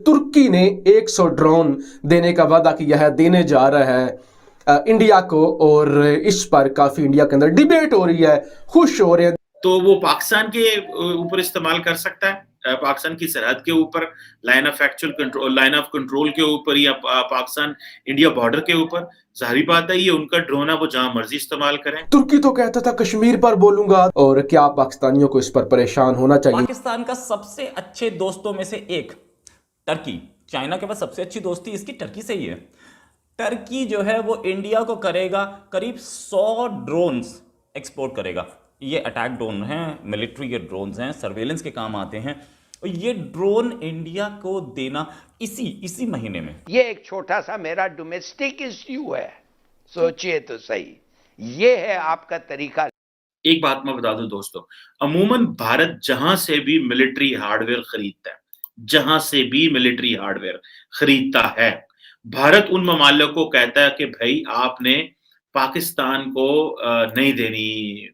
तुर्की ने 100 ड्रोन देने का वादा किया है, देने जा रहा है इंडिया को, और इस पर काफी इंडिया के अंदर डिबेट हो रही है, खुश हो रहे हैं। तो वो पाकिस्तान के ऊपर इस्तेमाल कर सकता है, पाकिस्तान की सरहद के ऊपर, line of actual control, line of control के ऊपर, या पाकिस्तान इंडिया बॉर्डर के ऊपर। जाहिर बात है ये उनका ड्रोन है, वो जहां मर्जी इस्तेमाल करें। तुर्की तो कहता था कश्मीर पर बोलूंगा, और क्या पाकिस्तानियों को इस पर परेशान होना चाहिए? पाकिस्तान का सबसे अच्छे दोस्तों में से एक टर्की, चाइना के बाद सबसे अच्छी दोस्ती इसकी टर्की से ही है। टर्की जो है वो इंडिया को करेगा करीब 100 ड्रोन्स एक्सपोर्ट करेगा। ये अटैक ड्रोन हैं, मिलिट्री के ड्रोन्स हैं, सर्वेलेंस के काम आते हैं। और ये ड्रोन इंडिया को देना इसी महीने में। ये एक छोटा सा मेरा डोमेस्टिक इश्यू है, सोचिए तो सही, ये है आपका तरीका। एक बात मैं बता दूं दोस्तों, अमूमन भारत जहां से भी मिलिट्री हार्डवेयर खरीदता है, जहां से भी मिलिट्री हार्डवेयर खरीदता है, भारत उन ममालिक को कहता है कि भाई आपने पाकिस्तान को नहीं देनी,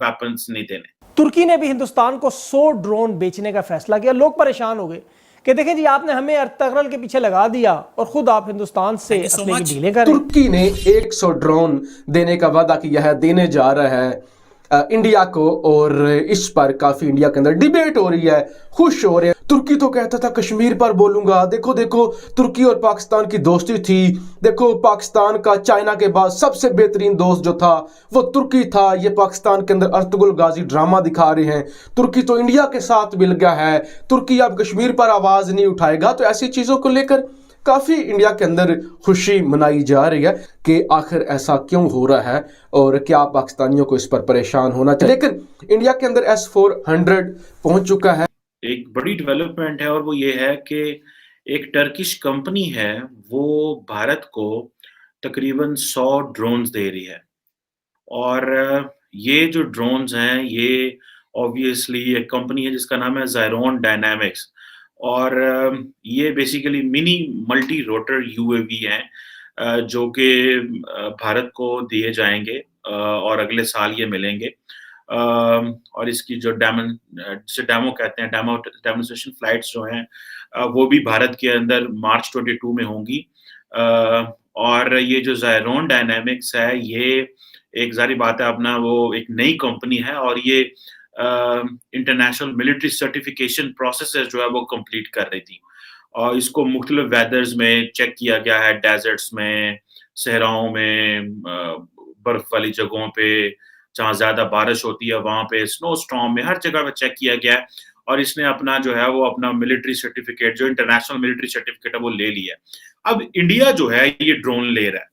वेपन्स नहीं देने। तुर्की ने भी हिंदुस्तान को 100 ड्रोन बेचने का फैसला किया। लोग परेशान हो गए कि देखें जी, आपने हमें अर्तगरल के पीछे लगा दिया और खुद आप हिंदुस्तान से असले की डीलें कर रहे हैं। तुर्की ने 100 ड्रोन देने का वादा किया है, देने जा रहा है इंडिया को, और इस पर काफी इंडिया के अंदर डिबेट हो रही है, खुश हो रहे हैं। तुर्की तो कहता था कश्मीर पर बोलूंगा। देखो देखो, तुर्की और पाकिस्तान की दोस्ती थी। देखो, पाकिस्तान का चाइना के बाद सबसे बेहतरीन दोस्त जो था वो तुर्की था। ये पाकिस्तान के अंदर अर्तुगरुल गाजी ड्रामा दिखा रहे हैं। तुर्की तो इंडिया के साथ मिल गया है, तुर्की अब कश्मीर पर आवाज नहीं उठाएगा। तो ऐसी चीजों को लेकर काफी इंडिया के अंदर खुशी मनाई जा रही है कि आखिर ऐसा क्यों हो रहा है, और क्या पाकिस्तानियों को इस पर परेशान होना चाहिए। लेकिन इंडिया के अंदर S-400 पहुंच चुका है। एक बड़ी डेवलपमेंट है, और वो ये है कि एक टर्किश कंपनी है, वो भारत को तकरीबन 100 ड्रोन्स दे रही है। और ये जो ड्रोन्स हैं, ये ऑब्वियसली एक कंपनी है जिसका नाम है ज़ायरोन डायनामिक्स, और ये basically mini multi rotor UAV हैं, जो कि भारत को दिए जाएंगे, और अगले साल ये मिलेंगे। और इसकी जो जिसे डेमो कहते हैं, डेमोन्स्ट्रेशन फ्लाइट्स जो हैं, वो भी भारत के अंदर मार्च 22 में होंगी। और ये जो ज़ायरोन डायनामिक्स है, ये एक ज़ाहिर बात है अपना वो एक नई कंपनी है, और ये इंटरनेशनल मिलिट्री सर्टिफिकेशन प्रोसेस जो है वो कंप्लीट कर रही थी, और इसको मुख्तलिफ वेदर्स में चेक किया गया है, डेजर्ट्स में, सहराओं में, बर्फ वाली जगहों पे, जहाँ ज्यादा बारिश होती है वहां पे, स्नो स्टॉर्म में, हर जगह पे चेक किया गया है। और इसने अपना जो है वो अपना मिलिट्री सर्टिफिकेट, जो इंटरनेशनल मिलिट्री सर्टिफिकेट है, वो ले लिया है। अब इंडिया जो है ये ड्रोन ले रहा है,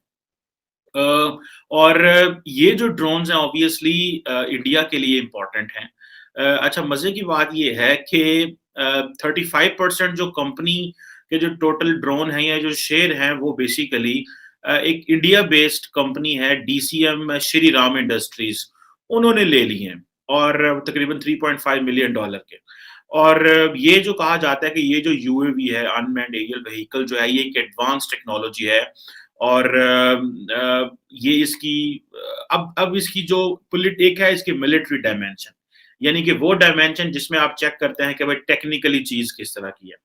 और ये जो ड्रोन्स हैं ऑब्वियसली इंडिया के लिए इम्पोर्टेंट हैं। अच्छा, मजे की बात ये है कि 35% जो कंपनी के जो टोटल ड्रोन हैं या जो शेयर हैं, वो बेसिकली एक इंडिया बेस्ड कंपनी है, DCM श्री राम इंडस्ट्रीज, उन्होंने ले ली हैं, और तकरीबन $3.5 मिलियन के। और ये जो कहा जाता है कि ये जो यूएवी है, अनमैन्ड एरियल व्हीकल जो है, ये एक एडवांस टेक्नोलॉजी है, और ये इसकी अब इसकी जो एक है इसकी मिलिट्री डायमेंशन, यानी कि वो डायमेंशन जिसमें आप चेक करते हैं कि भाई टेक्निकली चीज किस तरह की है।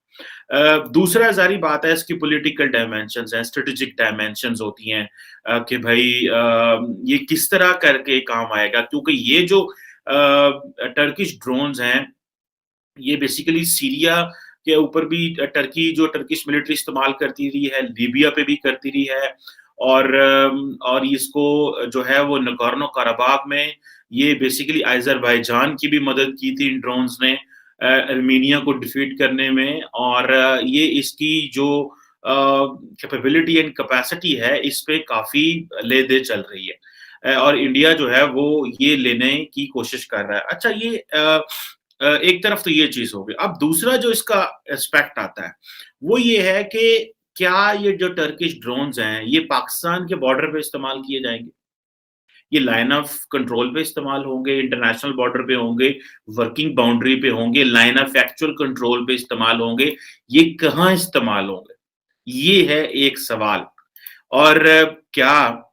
दूसरा जारी बात है इसकी पॉलिटिकल डायमेंशंस हैं, स्ट्रेटेजिक डायमेंशंस होती हैं, कि भाई ये किस तरह करके काम आएगा, क्योंकि ये जो टर्किश ड्रोन्स हैं, ये बेसिकली सीरिया के ऊपर भी टर्किश मिलिट्री इस्तेमाल करती रही है, लीबिया पे भी करती रही है, और इसको जो है वो नगोर्नो कराबाख में ये बेसिकली अज़रबैजान की भी मदद की थी इन ड्रोन्स ने अर्मीनिया को डिफीट करने में। और ये इसकी जो कैपेबिलिटी एंड कैपेसिटी है, इस पे काफी ले दे चल रही है, और इंडिया जो है वो ये लेने की कोशिश कर रहा है। अच्छा, ये एक तरफ तो ये चीज हो गई। अब दूसरा जो इसका एस्पेक्ट आता है वो ये है कि क्या ये जो टर्किश ड्रोन्स हैं ये पाकिस्तान के बॉर्डर पे इस्तेमाल किए जाएंगे, ये लाइन ऑफ कंट्रोल पे इस्तेमाल होंगे, इंटरनेशनल बॉर्डर पे होंगे, वर्किंग बाउंड्री पे होंगे, लाइन ऑफ एक्चुअल कंट्रोल पे इस्तेमाल होंगे, ये कहाँ इस्तेमाल होंगे, ये है एक सवाल। और क्या,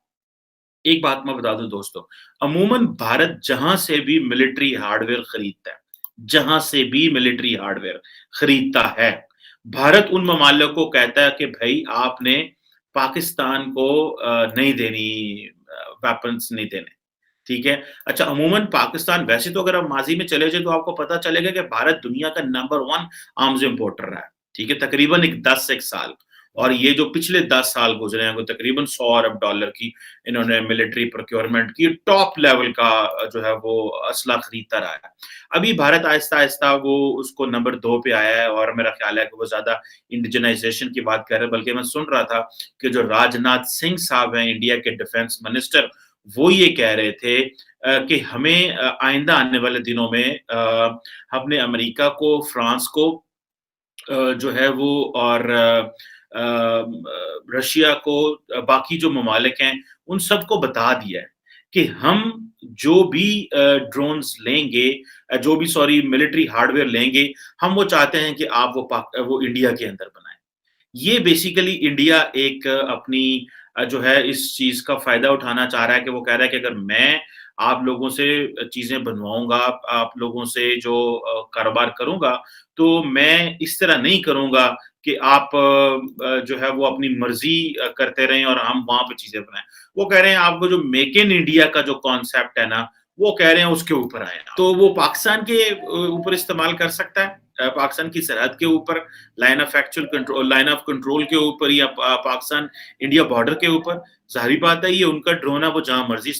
एक बात मैं बता दूं दोस्तों, अमूमन भारत जहां से भी मिलिट्री हार्डवेयर खरीदता है, जहां से भी मिलिट्री हार्डवेयर खरीदता है, भारत उन ममालिक को कहता है कि भाई आपने पाकिस्तान को नहीं देनी, वेपन्स नहीं देने, ठीक है। अच्छा, अमूमन पाकिस्तान, वैसे तो अगर आप माजी में चले जाए तो आपको पता चलेगा कि भारत दुनिया का नंबर 1 आर्म्स इंपोर्टर रहा है, ठीक है, तकरीबन एक 10 एक साल। और ये जो पिछले 10 साल गुजरे हैं, वो तकरीबन $100 अरब की इन्होंने मिलिट्री प्रोक्योरमेंट की, टॉप लेवल का जो है वो असला खरीदता रहा है। अभी भारत आहिस्ता-आहिस्ता वो उसको नंबर 2 पे आया है, और मेरा ख्याल है कि वो ज़्यादा इंडिजनाइजेशन की बात कर रहे हैं। बल्कि मैं सुन रहा था कि जो राजनाथ सिंह साहब हैं, इंडिया के डिफेंस मिनिस्टर, वो ये कह रहे थे कि हमें आइंदा आने वाले दिनों में हमने अमेरिका को, फ्रांस को जो है वो, और रशिया को, बाकी जो ममालिक हैं, उन सबको बता दिया है कि हम जो भी ड्रोन्स लेंगे, जो भी सॉरी मिलिट्री हार्डवेयर लेंगे, हम वो चाहते हैं कि आप वो इंडिया के अंदर बनाएं। ये बेसिकली इंडिया एक अपनी जो है इस चीज़ का फ़ायदा उठाना चाह रहा है कि वो कह रहा है कि अगर मैं आप लोगों से चीज़ें बनवाऊँगा, आप लोगों से जो कारोबार करूँगा, तो मैं इस तरह नहीं करूँगा कि आप जो है वो अपनी मर्ज़ी करते रहें और हम वहाँ पे चीज़ें बनाएँ। वो कह रहे हैं आपको जो मेक इन इंडिया का जो कॉन्सेप्ट है ना, वो कह रहे हैं उसके ऊपर आएँ आप। तो वो पाकिस्तान के ऊपर इस्तेमाल कर सकता है, पाकिस्तान की सरहद के ऊपर, लाइन ऑफ कंट्रोल के ऊपर, या पाकिस्तान इंडिया बॉर्डर के ऊपर। ज़ाहिर बात है ये उनका ड्रोन है, वो जहाँ मर्ज़ी